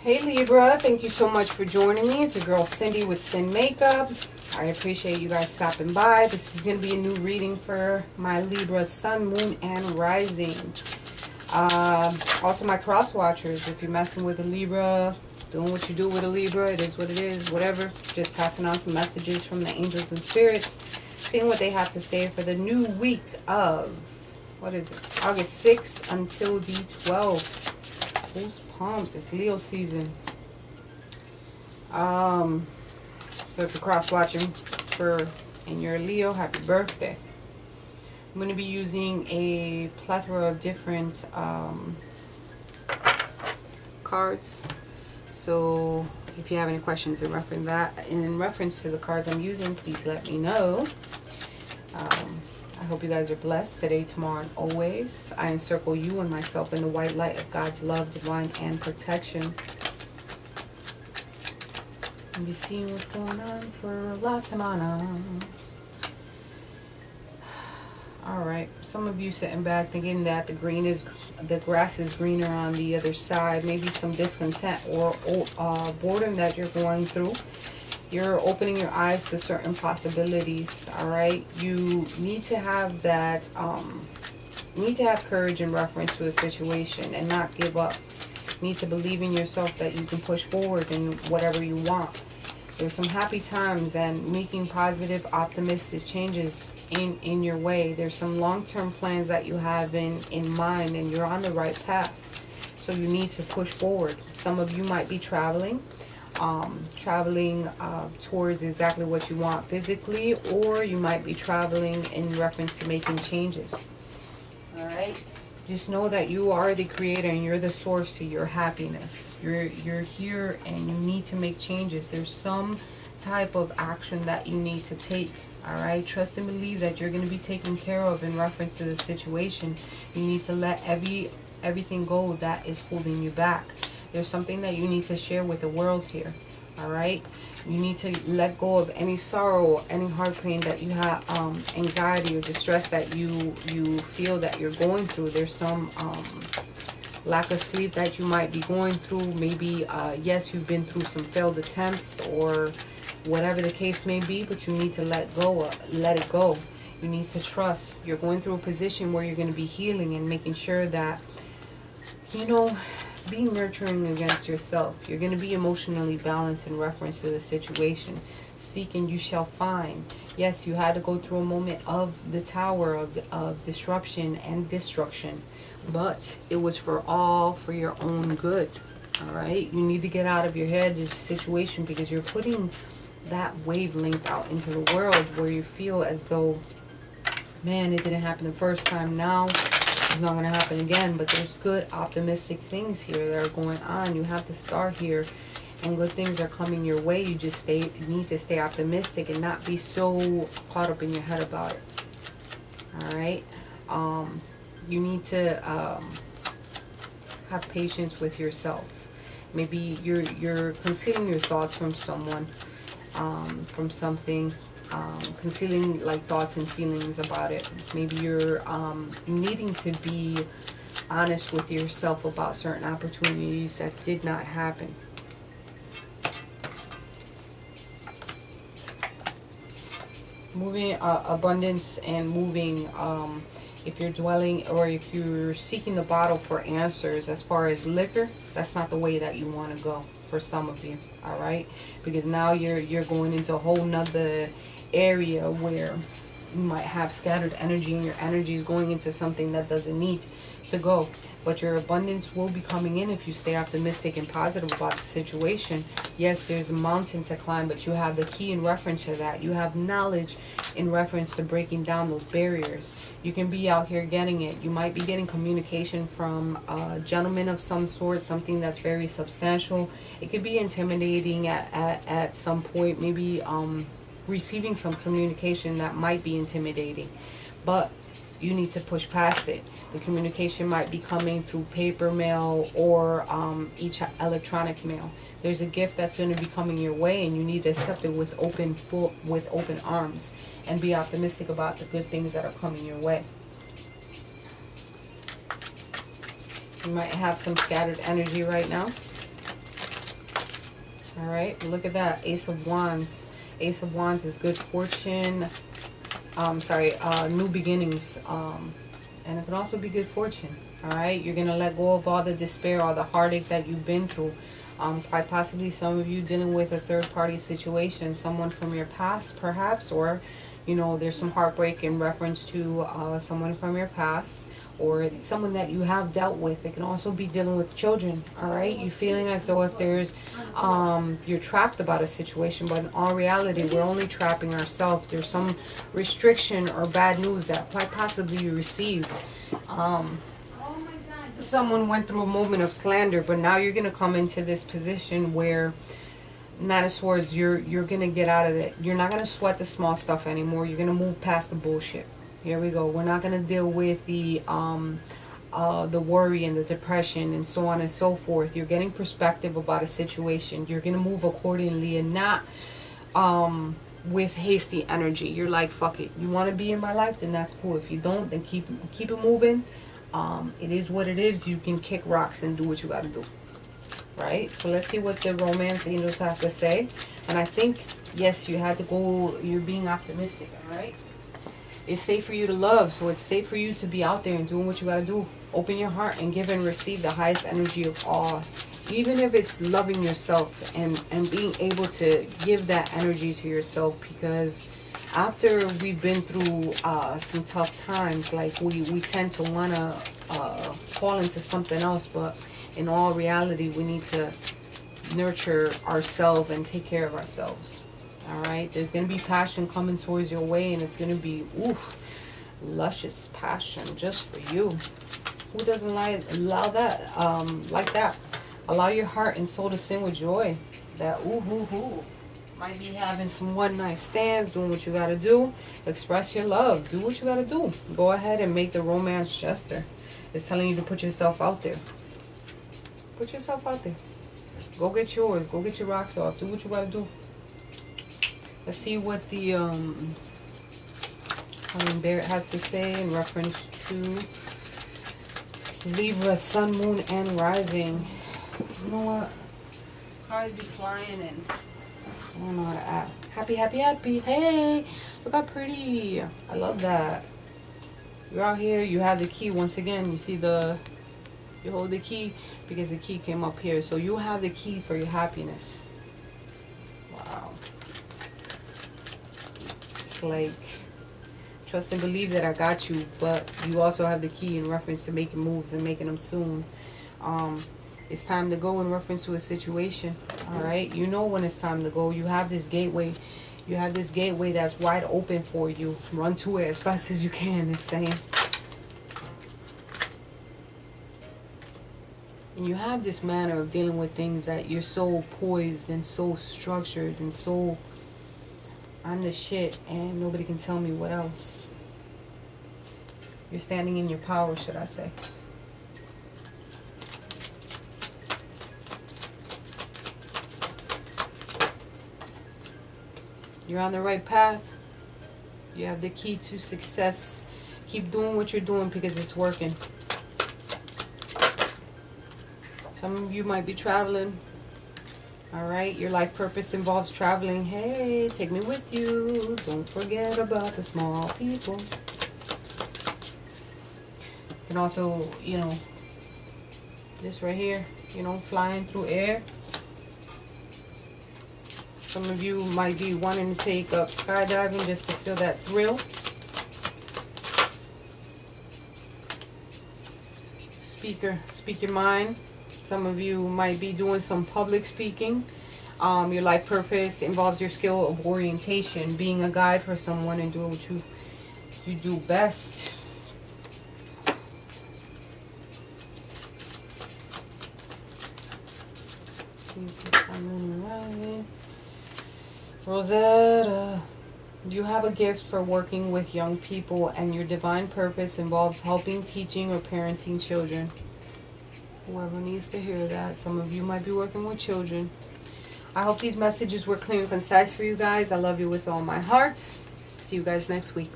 Hey Libra, thank you so much for joining me. It's your girl Cindy with Sin Makeup. I appreciate you guys stopping by. This is going to be a new reading for my Libra Sun, Moon, and Rising. Also my cross watchers, if you're messing with a Libra, doing what you do with a Libra, it is what it is, whatever. Just passing on some messages from the angels and spirits, seeing what they have to say for the new week of, what is it, August 6th until the 12th. Who's pumped? It's Leo season. So if you're cross watching and you're a Leo, happy birthday. I'm going to be using a plethora of different cards. So if you have any questions in reference to the cards I'm using, please let me know. I hope you guys are blessed today, tomorrow, and always. I encircle you and myself in the white light of God's love, divine, and protection. And be seeing what's going on for La Semana. Alright, some of you sitting back thinking that the grass is greener on the other side. Maybe some discontent or boredom that you're going through. You're opening your eyes to certain possibilities, all right? You need to have that, you need to have courage in reference to a situation and not give up. You need to believe in yourself that you can push forward in whatever you want. There's some happy times and making positive, optimistic changes in your way. There's some long-term plans that you have in mind, and you're on the right path. So you need to push forward. Some of you might be traveling towards exactly what you want physically, or you might be traveling in reference to making changes. All right, just know that you are the creator and you're the source to your happiness. You're here and you need to make changes. There's some type of action that you need to take. All right, trust and believe that you're going to be taken care of in reference to the situation. You need to let everything go that is holding you back. There's something that you need to share with the world here, all right? You need to let go of any sorrow, any heart pain that you have, anxiety or distress that you feel that you're going through. There's some lack of sleep that you might be going through. Maybe, yes, you've been through some failed attempts or whatever the case may be, but you need to let it go. You need to trust. You're going through a position where you're going to be healing and making sure that, you know, be nurturing against yourself. You're going to be emotionally balanced in reference to the situation. Seek and you shall find. Yes, you had to go through a moment of the tower of disruption and destruction, but it was for your own good. All right, you need to get out of your head this situation, because you're putting that wavelength out into the world where you feel as though, man, it didn't happen the first time. Now it's not going to happen again. But there's good optimistic things here that are going on. You have to start here, and good things are coming your way. You just need to stay optimistic and not be so caught up in your head about it. All right, you need to have patience with yourself. Maybe you're concealing your thoughts from someone, from something. Concealing like thoughts and feelings about it. Maybe you're needing to be honest with yourself about certain opportunities that did not happen. Moving, abundance and moving. If you're dwelling or if you're seeking the bottle for answers as far as liquor, that's not the way that you want to go for some of you. All right, because now you're going into a whole nother area where you might have scattered energy, and your energy is going into something that doesn't need to go. But your abundance will be coming in if you stay optimistic and positive about the situation. Yes, there's a mountain to climb, but you have the key in reference to that. You have knowledge in reference to breaking down those barriers. You can be out here getting it. You might be getting communication from a gentleman of some sort, something that's very substantial. It could be intimidating at some point. Maybe receiving some communication that might be intimidating, but you need to push past it. The communication might be coming through paper mail or each electronic mail. There's a gift that's going to be coming your way, and you need to accept it with open arms and be optimistic about the good things that are coming your way. You might have some scattered energy right now. All right, look at that. Ace of Wands. Ace of Wands is good fortune. New beginnings. And it can also be good fortune. All right, you're going to let go of all the despair, all the heartache that you've been through. Quite possibly some of you dealing with a third-party situation, someone from your past perhaps, or, you know, there's some heartbreak in reference to someone from your past, or someone that you have dealt with. It can also be dealing with children. All right, you're feeling as though if there's you're trapped about a situation, but in all reality we're only trapping ourselves. There's some restriction or bad news that quite possibly you received. Someone went through a moment of slander, but now you're going to come into this position where, Nine of Swords, you're going to get out of it. You're not going to sweat the small stuff anymore. You're going to move past the bullshit. Here we go. We're not going to deal with the worry and the depression and so on and so forth. You're getting perspective about a situation. You're going to move accordingly and not with hasty energy. You're like, fuck it. You want to be in my life? Then that's cool. If you don't, then keep it moving. It is what it is. You can kick rocks and do what you got to do. Right? So let's see what the romance angels have to say. And I think, yes, you had to go, you're being optimistic. All right? It's safe for you to love. So it's safe for you to be out there and doing what you got to do. Open your heart and give and receive the highest energy of all. Even if it's loving yourself and being able to give that energy to yourself, because after we've been through some tough times, like we tend to want to fall into something else, but in all reality we need to nurture ourselves and take care of ourselves. All right, there's going to be passion coming towards your way, and it's going to be luscious passion just for you. Who doesn't allow that like that? Allow your heart and soul to sing with joy. That might be having some one night stands, doing what you got to do. Express your love. Do what you got to do. Go ahead and make the romance gesture. It's telling you to put yourself out there. Put yourself out there. Go get yours. Go get your rocks off. Do what you got to do. Let's see what the Bear has to say in reference to Libra, Sun, Moon, and Rising. You know what? Cards be flying and I don't know how to act. Happy, happy, happy. Hey, look how pretty. I love that. You're out here. You have the key. Once again, you see you hold the key because the key came up here. So you have the key for your happiness. Wow. It's like, trust and believe that I got you, but you also have the key in reference to making moves and making them soon. It's time to go in reference to a situation. All right, you know when it's time to go. You have this gateway. You have this gateway that's wide open for you. Run to it as fast as you can. It's saying. And you have this manner of dealing with things that you're so poised and so structured and so I'm the shit and nobody can tell me what else. You're standing in your power, should I say. You're on the right path. You have the key to success. Keep doing what you're doing because it's working. Some of you might be traveling. All right, your life purpose involves traveling. Hey, take me with you. Don't forget about the small people. And also, you know, this right here, you know, flying through air. Some of you might be wanting to take up skydiving just to feel that thrill. Speak your mind. Some of you might be doing some public speaking. Your life purpose involves your skill of orientation, being a guide for someone and doing what you do best. Rosetta, you have a gift for working with young people, and your divine purpose involves helping, teaching, or parenting children. Whoever needs to hear that. Some of you might be working with children. I hope these messages were clear and concise for you guys. I love you with all my heart. See you guys next week.